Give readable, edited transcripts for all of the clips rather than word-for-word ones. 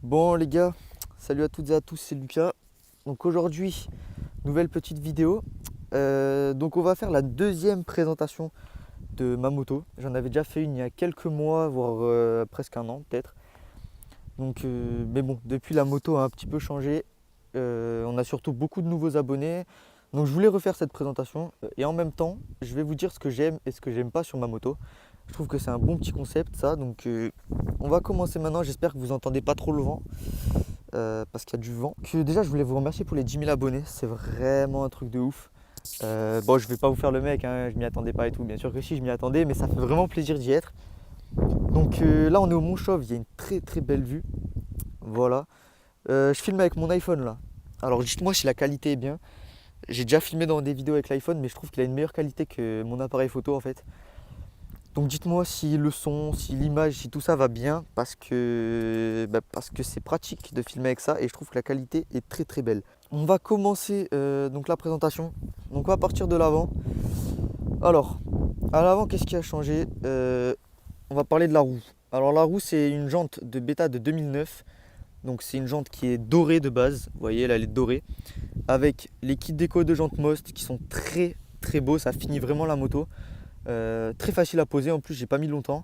Bon les gars, salut à toutes et à tous, c'est Lucas. Donc aujourd'hui, nouvelle petite vidéo. Donc on va faire la deuxième présentation de ma moto. J'en avais déjà fait une il y a quelques mois, voire presque un an peut-être. Mais bon, depuis la moto a un petit peu changé. On a surtout beaucoup de nouveaux abonnés. Donc je voulais refaire cette présentation. Et en même temps, je vais vous dire ce que j'aime et ce que j'aime pas sur ma moto. Je trouve que c'est un bon petit concept ça. On va commencer maintenant. J'espère que vous entendez pas trop le vent. Parce qu'il y a du vent. Déjà, je voulais vous remercier pour les 10 000 abonnés. C'est vraiment un truc de ouf. Bon, je vais pas vous faire le mec, hein, je m'y attendais pas et tout. Bien sûr que si, je m'y attendais, mais ça fait vraiment plaisir d'y être. Là, on est au Mont Chauve. Il y a une très très belle vue. Voilà. Je filme avec mon iPhone là. Alors, dites-moi si la qualité est bien. J'ai déjà filmé dans des vidéos avec l'iPhone, mais je trouve qu'il a une meilleure qualité que mon appareil photo en fait. Donc dites-moi si le son, si l'image, si tout ça va bien, parce que c'est pratique de filmer avec ça et je trouve que la qualité est très très belle. On va commencer donc la présentation. Donc on va partir de l'avant. Alors, à l'avant, qu'est-ce qui a changé? On va parler de la roue. Alors la roue, c'est une jante de bêta de 2009. Donc c'est une jante qui est dorée de base. Vous voyez, là, elle est dorée. Avec les kits déco de jantes Most qui sont très très beaux. Ça finit vraiment la moto. Très facile à poser, en plus j'ai pas mis longtemps.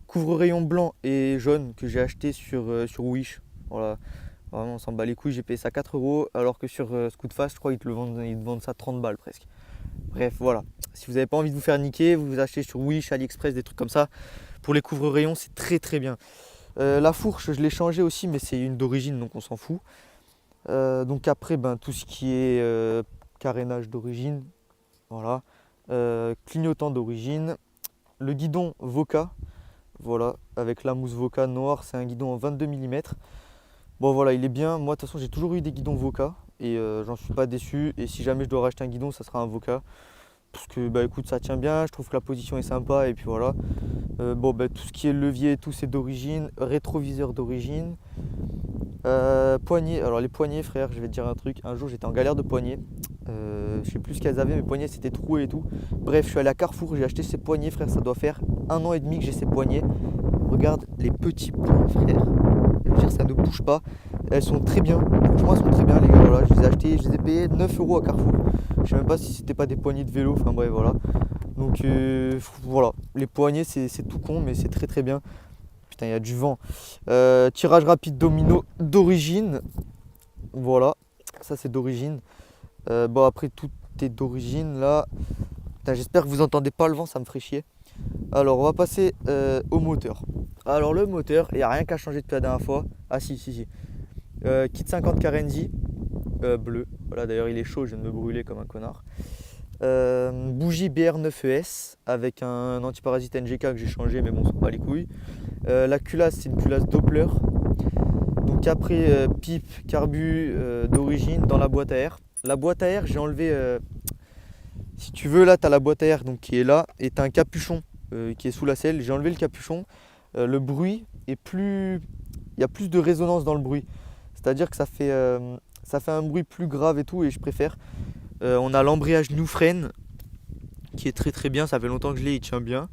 Couvre-rayon blanc et jaune que j'ai acheté sur Wish. Voilà, vraiment on s'en bat les couilles, j'ai payé ça 4 euros alors que sur Scootfast je crois ils te vendent ça 30 balles presque. Bref voilà, si vous n'avez pas envie de vous faire niquer, vous achetez sur Wish, AliExpress, des trucs comme ça. Pour les couvre-rayons c'est très très bien. La fourche je l'ai changée aussi mais c'est une d'origine donc on s'en fout. Donc après tout ce qui est carénage d'origine, voilà. Clignotant d'origine, le guidon Voca, voilà, avec la mousse Voca noire, c'est un guidon en 22 mm. Bon voilà, il est bien, moi de toute façon j'ai toujours eu des guidons Voca et j'en suis pas déçu. Et si jamais je dois racheter un guidon, ça sera un Voca. Parce que bah écoute, ça tient bien, je trouve que la position est sympa et puis voilà. Tout ce qui est levier et tout c'est d'origine, rétroviseur d'origine. Poignées, alors les poignées frère, je vais te dire un truc, un jour j'étais en galère de poignées. Je sais plus ce qu'elles avaient, mes poignets c'était troué et tout. Bref, je suis allé à Carrefour, j'ai acheté ces poignets frère, ça doit faire 1 an et demi que j'ai ces poignets. Regarde les petits points frère, je veux dire ça ne bouge pas. Elles sont très bien, franchement elles sont très bien les gars, voilà, je les ai achetés, je les ai payés 9 euros à Carrefour. Je sais même pas si c'était pas des poignées de vélo, enfin bref voilà. Voilà, les poignets c'est tout con mais c'est très très bien. Putain il y a du vent. Tirage rapide domino d'origine, voilà, ça c'est d'origine. Bon après tout est d'origine là. Putain, j'espère que vous entendez pas le vent, ça me ferait chier. Alors on va passer au moteur. Alors le moteur, il n'y a rien qu'à changer depuis la dernière fois. Ah si. Kit 50 Carenzi bleu. Voilà d'ailleurs il est chaud, je viens de me brûler comme un connard. Bougie BR9ES avec un antiparasite NGK que j'ai changé mais bon on s'en bat les couilles. La culasse c'est une culasse Doppler. Donc après pipe carbu d'origine dans la boîte à air. La boîte à air j'ai enlevé si tu veux là tu as la boîte à air donc, qui est là et tu as un capuchon qui est sous la selle. J'ai enlevé le capuchon. Le bruit est plus. Il y a plus de résonance dans le bruit. C'est-à-dire que ça fait un bruit plus grave et tout et je préfère. On a l'embrayage New Frame qui est très très bien. Ça fait longtemps que je l'ai, il tient bien.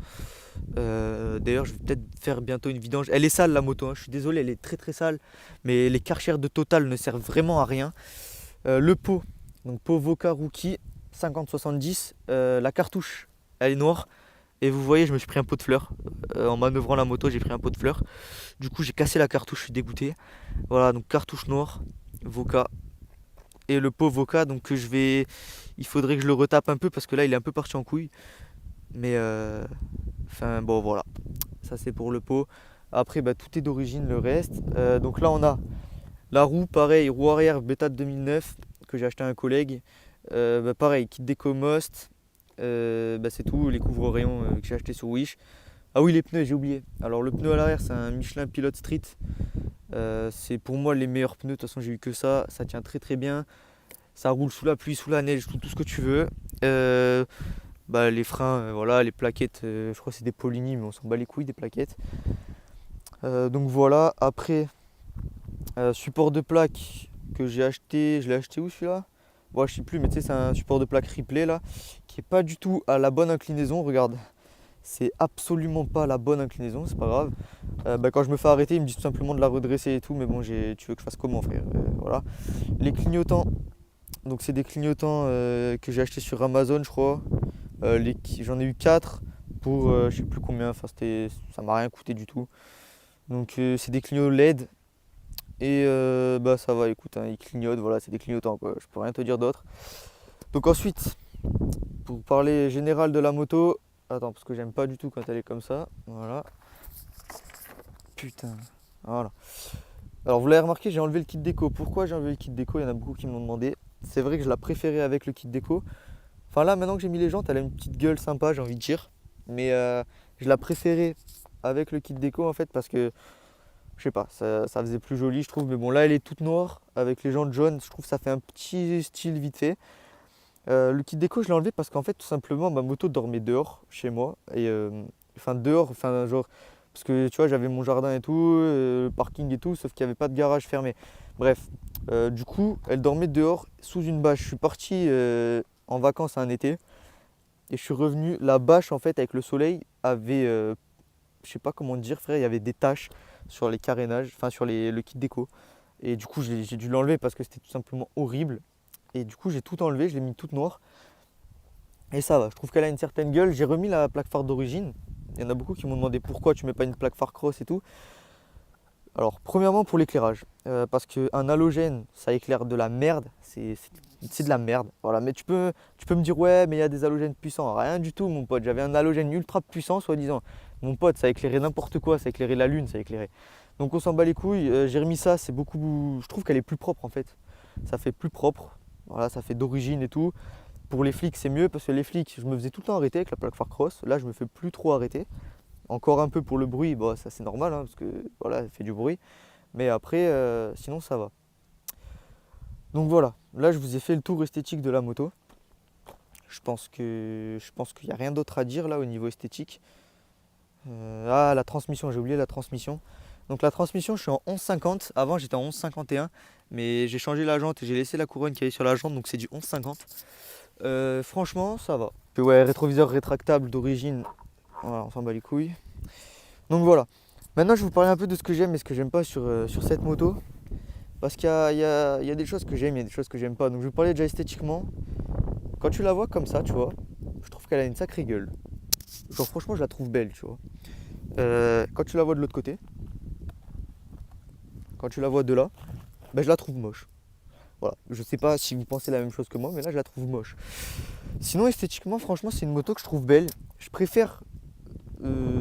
D'ailleurs je vais peut-être faire bientôt une vidange. Elle est sale la moto, hein. Je suis désolé, elle est très très sale. Mais les Karcher de Total ne servent vraiment à rien. Le pot, donc pot Voca Rookie 50-70. La cartouche, elle est noire. Et vous voyez, je me suis pris un pot de fleurs. En manœuvrant la moto, j'ai pris un pot de fleurs. Du coup, j'ai cassé la cartouche, je suis dégoûté. Voilà, donc cartouche noire, Voca. Et le pot Voca, il faudrait que je le retape un peu parce que là, il est un peu parti en couille. Mais enfin, bon, voilà. Ça, c'est pour le pot. Après, tout est d'origine, le reste. Donc là, on a la roue, pareil, roue arrière bêta de 2009 que j'ai acheté à un collègue. Pareil, kit déco Most. C'est tout, les couvre-rayons que j'ai acheté sur Wish. Ah oui, les pneus, j'ai oublié. Alors le pneu à l'arrière, c'est un Michelin Pilot Street. C'est pour moi les meilleurs pneus. De toute façon, j'ai eu que ça tient très très bien. Ça roule sous la pluie, sous la neige, tout ce que tu veux. Les freins, voilà, les plaquettes, je crois que c'est des Polini, mais on s'en bat les couilles des plaquettes. Donc voilà, après, support de plaque que j'ai acheté, je l'ai acheté où celui-là? Bon, je sais plus, mais tu sais, c'est un support de plaque Ripley là, qui est pas du tout à la bonne inclinaison. Regarde, c'est absolument pas la bonne inclinaison, c'est pas grave. Quand je me fais arrêter, ils me disent tout simplement de la redresser et tout, mais bon, tu veux que je fasse comment, frère? Voilà. Les clignotants, donc c'est des clignotants que j'ai acheté sur Amazon, je crois. J'en ai eu 4 pour je sais plus combien, enfin ça m'a rien coûté du tout. Donc c'est des clignots LED et ça va, écoute, hein, ils clignotent, voilà, c'est des clignotants quoi, je peux rien te dire d'autre. Donc ensuite, pour parler général de la moto, attends parce que j'aime pas du tout quand elle est comme ça, voilà. Putain, voilà. Alors vous l'avez remarqué, j'ai enlevé le kit déco. Pourquoi j'ai enlevé le kit déco? Il y en a beaucoup qui m'ont demandé. C'est vrai que je la préférais avec le kit déco. Enfin là, maintenant que j'ai mis les jantes, elle a une petite gueule sympa, j'ai envie de dire. Mais je la préférais avec le kit déco en fait parce que, je sais pas, ça faisait plus joli je trouve. Mais bon là, elle est toute noire avec les jantes jaunes. Je trouve que ça fait un petit style vite fait. Le kit déco, je l'ai enlevé parce qu'en fait, tout simplement, ma moto dormait dehors chez moi. Et enfin dehors, enfin genre... Parce que tu vois, j'avais mon jardin et tout, le parking et tout, sauf qu'il n'y avait pas de garage fermé. Bref, du coup, elle dormait dehors sous une bâche. Je suis parti en vacances un été et je suis revenu. La bâche, en fait, avec le soleil, avait, je sais pas comment dire, frère, il y avait des taches sur les carénages, enfin sur le kit déco. Et du coup, j'ai dû l'enlever parce que c'était tout simplement horrible. Et du coup, j'ai tout enlevé, je l'ai mis toute noire. Et ça va, je trouve qu'elle a une certaine gueule. J'ai remis la plaque phare d'origine. Il y en a beaucoup qui m'ont demandé pourquoi tu mets pas une plaque phare cross et tout. Alors, premièrement pour l'éclairage, parce qu'un halogène, ça éclaire de la merde, c'est de la merde. Voilà. Mais tu peux me dire, ouais, mais il y a des halogènes puissants. Rien du tout, mon pote. J'avais un halogène ultra puissant, soi-disant. Mon pote, ça éclairait n'importe quoi, ça éclairait la lune, ça éclairait. Donc on s'en bat les couilles. J'ai remis ça, c'est beaucoup. Je trouve qu'elle est plus propre en fait. Ça fait plus propre. Voilà, ça fait d'origine et tout. Pour les flics, c'est mieux parce que les flics, je me faisais tout le temps arrêter avec la plaque phare cross. Là, je me fais plus trop arrêter. Encore un peu pour le bruit, bah, ça c'est normal hein, parce que voilà, elle fait du bruit. Mais après, sinon ça va. Donc voilà, là je vous ai fait le tour esthétique de la moto. Je pense qu'il n'y a rien d'autre à dire là au niveau esthétique. La transmission, j'ai oublié la transmission. Donc la transmission, je suis en 11,50. Avant j'étais en 11,51, mais j'ai changé la jante et j'ai laissé la couronne qui est sur la jante, donc c'est du 11,50. Franchement, ça va. Puis ouais, rétroviseur rétractable d'origine. Voilà, on s'en bat les couilles. Donc voilà. Maintenant, je vais vous parler un peu de ce que j'aime et ce que j'aime pas sur cette moto. Parce qu'il y a des choses que j'aime, il y a des choses que j'aime pas. Donc je vais vous parler déjà esthétiquement. Quand tu la vois comme ça, tu vois, je trouve qu'elle a une sacrée gueule. Genre franchement, je la trouve belle, tu vois. Quand tu la vois de l'autre côté, quand tu la vois de là, je la trouve moche. Voilà. Je sais pas si vous pensez la même chose que moi, mais là, je la trouve moche. Sinon, esthétiquement, franchement, c'est une moto que je trouve belle. Je préfère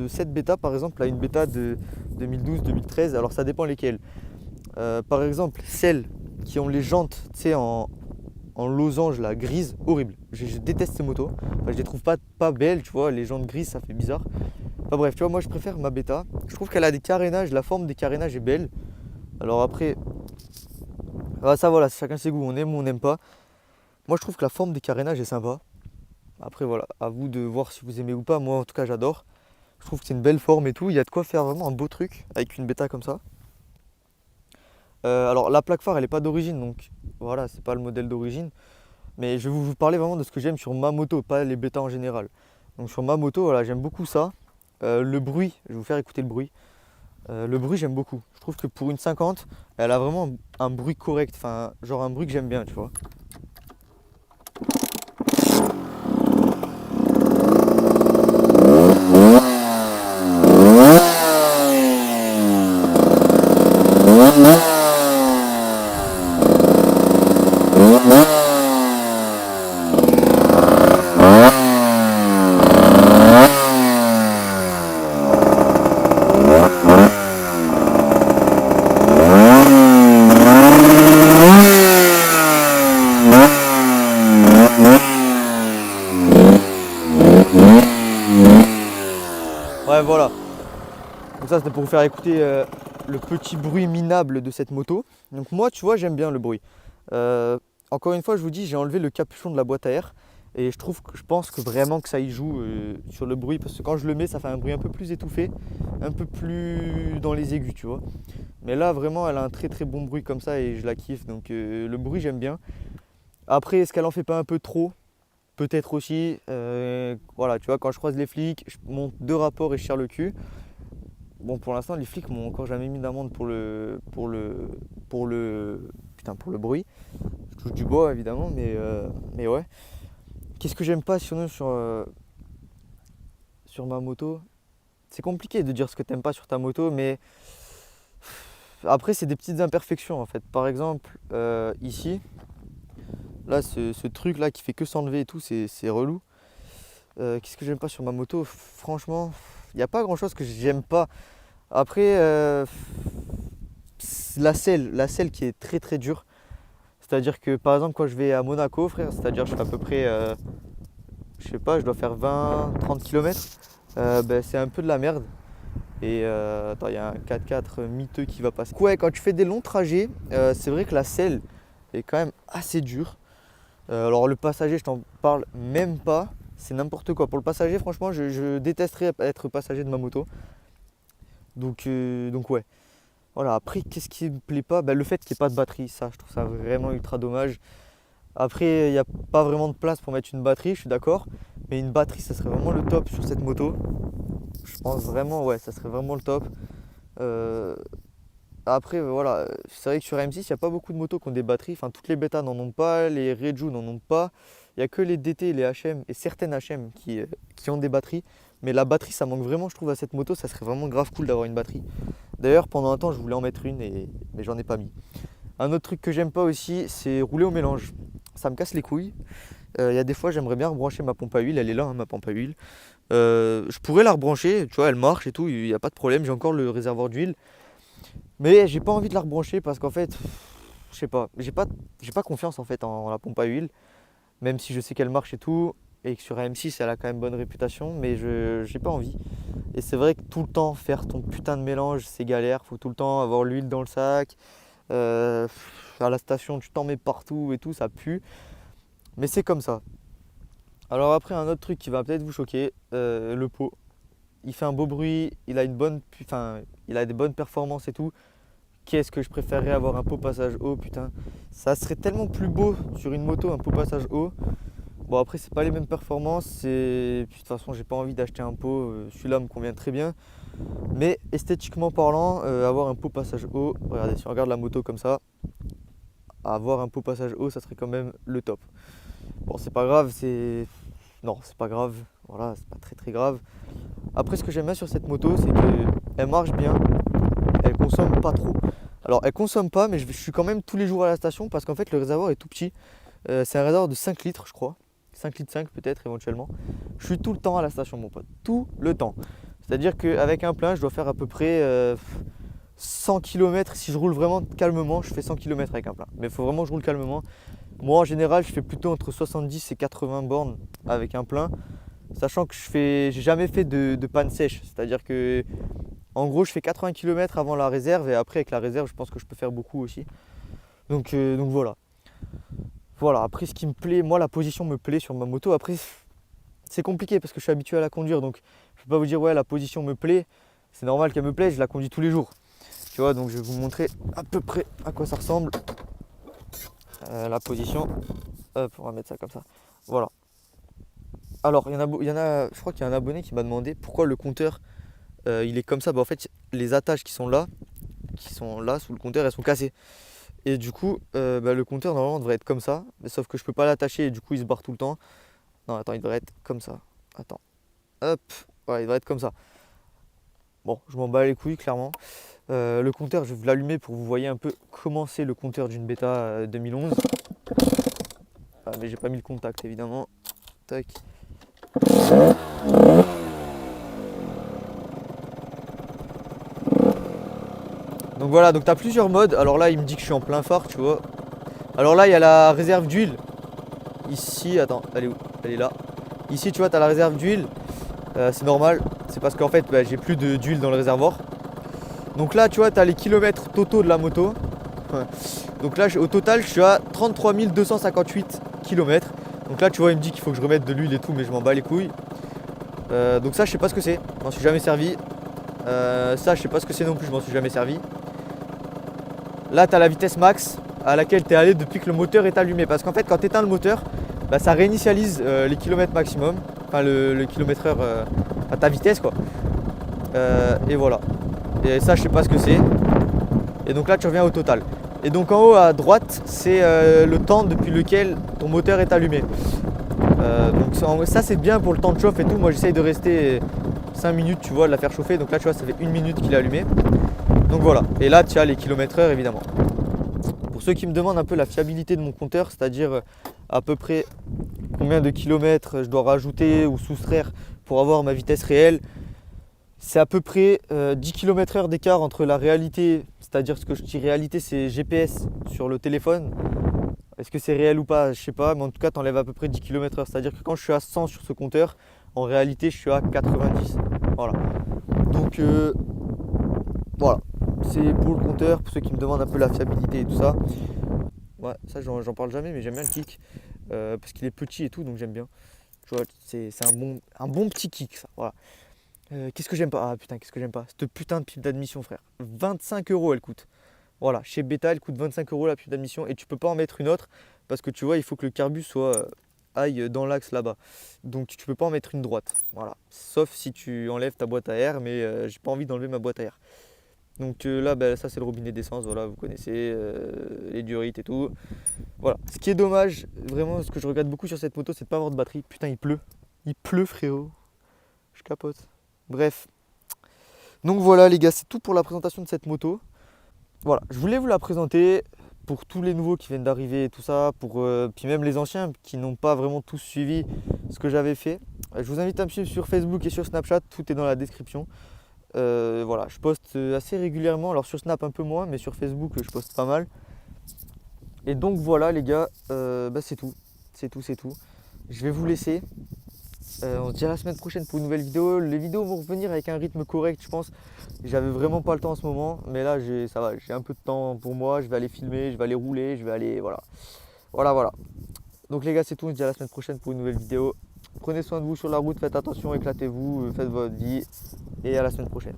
cette bêta par exemple à une bêta de 2012-2013, alors ça dépend lesquelles. Par exemple celles qui ont les jantes en losange là, grise, horrible. Je déteste ces motos, enfin, je les trouve pas belles, tu vois, les jantes grises ça fait bizarre. Enfin bref, tu vois, moi je préfère ma bêta. Je trouve qu'elle a des carénages, la forme des carénages est belle. Alors après, ça voilà, chacun ses goûts, on aime ou on n'aime pas. Moi je trouve que la forme des carénages est sympa. Après voilà, à vous de voir si vous aimez ou pas, moi en tout cas j'adore. Je trouve que c'est une belle forme et tout. Il y a de quoi faire vraiment un beau truc avec une bêta comme ça. Alors la plaque phare elle n'est pas d'origine donc voilà, c'est pas le modèle d'origine. Mais je vais vous parler vraiment de ce que j'aime sur ma moto, pas les bêtas en général. Donc sur ma moto, voilà, j'aime beaucoup ça. Le bruit, je vais vous faire écouter le bruit. Le bruit j'aime beaucoup. Je trouve que pour une 50, elle a vraiment un bruit correct. Enfin, genre un bruit que j'aime bien, tu vois. Ouais, voilà. Donc ça c'était pour vous faire écouter le petit bruit minable de cette moto. Donc moi tu vois j'aime bien le bruit. Encore une fois je vous dis j'ai enlevé le capuchon de la boîte à air et je pense que vraiment que ça y joue sur le bruit parce que quand je le mets ça fait un bruit un peu plus étouffé, un peu plus dans les aigus tu vois. Mais là vraiment elle a un très très bon bruit comme ça et je la kiffe donc le bruit j'aime bien. Après est-ce qu'elle en fait pas un peu trop? peut-être aussi. Voilà, tu vois, quand je croise les flics, je monte 2 rapports et je tire le cul. Bon, pour l'instant, les flics m'ont encore jamais mis d'amende pour le bruit. Je touche du bois évidemment, mais ouais. Qu'est-ce que j'aime pas sinon sur ma moto? C'est compliqué de dire ce que t'aimes pas sur ta moto, mais après c'est des petites imperfections en fait. Par exemple, ici, là, ce truc là qui fait que s'enlever et tout, c'est relou. Qu'est-ce que j'aime pas sur ma moto? Franchement, il n'y a pas grand chose que j'aime pas. Après, la selle qui est très très dure. C'est-à-dire que par exemple quand je vais à Monaco, frère, c'est-à-dire je fais à peu près, je sais pas, je dois faire 20-30 km, ben, c'est un peu de la merde. Et attends, il y a un 4x4 miteux qui va passer. Ouais, quand tu fais des longs trajets, c'est vrai que la selle est quand même assez dure. Alors le passager, je t'en parle même pas, c'est n'importe quoi. Pour le passager, franchement, je détesterais être passager de ma moto. Donc ouais. Voilà, après, qu'est-ce qui me plaît pas? Bah, le fait qu'il n'y ait pas de batterie, ça, je trouve ça vraiment ultra dommage. Après, il n'y a pas vraiment de place pour mettre une batterie, je suis d'accord. Mais une batterie, ça serait vraiment le top sur cette moto. Je pense vraiment, ouais, ça serait vraiment le top. Euh, Après, voilà, c'est vrai que sur M6, il n'y a pas beaucoup de motos qui ont des batteries. Enfin, toutes les bêtas n'en ont pas, les Reju n'en ont pas. Il n'y a que les DT, les HM et certaines HM qui ont des batteries. Mais la batterie, ça manque vraiment, je trouve, à cette moto. Ça serait vraiment grave cool d'avoir une batterie. D'ailleurs, pendant un temps, je voulais en mettre une, mais j'en ai pas mis. Un autre truc que j'aime pas aussi, c'est rouler au mélange. Ça me casse les couilles. Il y a des fois, j'aimerais bien rebrancher ma pompe à huile. Elle est là, hein, ma pompe à huile. Je pourrais la rebrancher, tu vois, elle marche et tout, il n'y a pas de problème. J'ai encore le réservoir d'huile. Mais j'ai pas envie de la rebrancher parce qu'en fait, je sais pas, j'ai pas confiance en fait en la pompe à huile. Même si je sais qu'elle marche et tout. Et que sur AM6, elle a quand même bonne réputation. Mais je j'ai pas envie. Et c'est vrai que tout le temps faire ton putain de mélange, c'est galère. Faut tout le temps avoir l'huile dans le sac. À la station, tu t'en mets partout et tout, ça pue. Mais c'est comme ça. Alors après, un autre truc qui va peut-être vous choquer, le pot. Il fait un beau bruit, il a des bonnes performances et tout. Qu'est-ce que je préférerais avoir un pot passage haut, putain. Ça serait tellement plus beau sur une moto, un pot passage haut. Bon après c'est pas les mêmes performances, et puis de toute façon j'ai pas envie d'acheter un pot, celui-là me convient très bien. Mais esthétiquement parlant, avoir un pot passage haut, regardez si on regarde la moto comme ça, avoir un pot passage haut ça serait quand même le top. Bon c'est pas grave, non c'est pas grave, voilà c'est pas très très grave. Après ce que j'aime bien sur cette moto c'est qu'elle marche bien, elle consomme pas trop. Alors elle consomme pas mais je suis quand même tous les jours à la station parce qu'en fait le réservoir est tout petit. C'est un réservoir de 5 litres je crois. 5 litres 5 peut-être éventuellement. Je suis tout le temps à la station mon pote, tout le temps. C'est-à-dire qu'avec un plein je dois faire à peu près 100 km. Si je roule vraiment calmement je fais 100 km avec un plein. Mais il faut vraiment que je roule calmement. Moi en général je fais plutôt entre 70 et 80 bornes avec un plein. Sachant que j'ai jamais fait de panne sèche. C'est-à-dire que en gros je fais 80 km avant la réserve et après avec la réserve je pense que je peux faire beaucoup aussi. Donc voilà. Voilà, après ce qui me plaît, moi la position me plaît sur ma moto. Après c'est compliqué parce que je suis habitué à la conduire. Donc je peux pas vous dire ouais la position me plaît. C'est normal qu'elle me plaise, je la conduis tous les jours. Tu vois, donc je vais vous montrer à peu près à quoi ça ressemble. La position. Hop, on va mettre ça comme ça. Voilà. Alors je crois qu'il y a un abonné qui m'a demandé pourquoi le compteur il est comme ça. Bah, en fait les attaches qui sont là sous le compteur, elles sont cassées. Et du coup, bah, le compteur normalement devrait être comme ça, mais sauf que je peux pas l'attacher et du coup il se barre tout le temps. Non, attends, il devrait être comme ça. Attends, hop, voilà, il devrait être comme ça. Bon, je m'en bats les couilles clairement. Le compteur, je vais vous l'allumer pour que vous voyez un peu comment c'est le compteur d'une bêta 2011. Ah, mais j'ai pas mis le contact évidemment. Tac. Donc voilà, donc tu as plusieurs modes. Alors là, il me dit que je suis en plein phare, tu vois. Alors là, il y a la réserve d'huile. Ici, attends, elle est où? Elle est là. Ici, tu vois, tu as la réserve d'huile. C'est normal. C'est parce qu'en fait, bah, j'ai plus d'huile dans le réservoir. Donc là, tu vois, tu as les kilomètres totaux de la moto. Donc là, au total, je suis à 33 258 km. Donc là, tu vois, il me dit qu'il faut que je remette de l'huile et tout, mais je m'en bats les couilles. Donc ça, je sais pas ce que c'est. Je m'en suis jamais servi. Ça, je sais pas ce que c'est non plus, je m'en suis jamais servi. Là, tu as la vitesse max à laquelle tu es allé depuis que le moteur est allumé. Parce qu'en fait, quand tu éteins le moteur, bah, ça réinitialise les kilomètres maximum, enfin le kilomètre heure à ta vitesse quoi. Et voilà. Et ça je sais pas ce que c'est. Et donc là tu reviens au total. Et donc en haut à droite c'est le temps depuis lequel ton moteur est allumé. Donc ça c'est bien pour le temps de chauffe et tout. Moi j'essaye de rester 5 minutes, tu vois, de la faire chauffer. Donc là tu vois ça fait 1 minute qu'il est allumé. Donc voilà. Et là tu as les kilomètres heure évidemment. Pour ceux qui me demandent un peu la fiabilité de mon compteur, c'est-à-dire à peu près combien de kilomètres je dois rajouter ou soustraire pour avoir ma vitesse réelle, c'est à peu près 10 km/h d'écart entre la réalité, c'est-à-dire ce que je dis réalité c'est GPS sur le téléphone. Est-ce que c'est réel ou pas, je sais pas, mais en tout cas tu enlèves à peu près 10 km/h, c'est-à-dire que quand je suis à 100 sur ce compteur, en réalité je suis à 90. Voilà. Donc voilà, c'est pour le compteur, pour ceux qui me demandent un peu la fiabilité et tout ça. Ouais, ça j'en parle jamais, mais j'aime bien le kick parce qu'il est petit et tout, donc j'aime bien. Tu vois, c'est un bon petit kick ça. Voilà. Qu'est-ce que j'aime pas? Ah putain, qu'est-ce que j'aime pas? Cette putain de pipe d'admission, frère. 25 euros elle coûte. Voilà, chez Beta elle coûte 25 euros la pipe d'admission et tu peux pas en mettre une autre parce que tu vois, il faut que le carbu soit aille dans l'axe là-bas. Donc tu peux pas en mettre une droite. Voilà, sauf si tu enlèves ta boîte à air, mais j'ai pas envie d'enlever ma boîte à air. Donc là, bah, ça c'est le robinet d'essence, voilà, vous connaissez les diurites et tout. Voilà, ce qui est dommage, vraiment, ce que je regrette beaucoup sur cette moto, c'est de pas avoir de batterie. Putain, il pleut. Il pleut, frérot. Je capote. Bref. Donc voilà, les gars, c'est tout pour la présentation de cette moto. Voilà, je voulais vous la présenter pour tous les nouveaux qui viennent d'arriver et tout ça, puis même les anciens qui n'ont pas vraiment tous suivi ce que j'avais fait. Je vous invite à me suivre sur Facebook et sur Snapchat, tout est dans la description. Voilà, je poste assez régulièrement, alors sur Snap un peu moins, mais sur Facebook je poste pas mal. Et donc voilà les gars, bah, c'est tout. Je vais vous laisser. On se dit à la semaine prochaine pour une nouvelle vidéo. Les vidéos vont revenir avec un rythme correct, je pense. J'avais vraiment pas le temps en ce moment, mais là ça va, j'ai un peu de temps pour moi. Je vais aller filmer, je vais aller rouler, je vais aller. Voilà. Donc les gars, c'est tout. On se dit à la semaine prochaine pour une nouvelle vidéo. Prenez soin de vous sur la route, faites attention, éclatez-vous, faites votre vie et à la semaine prochaine.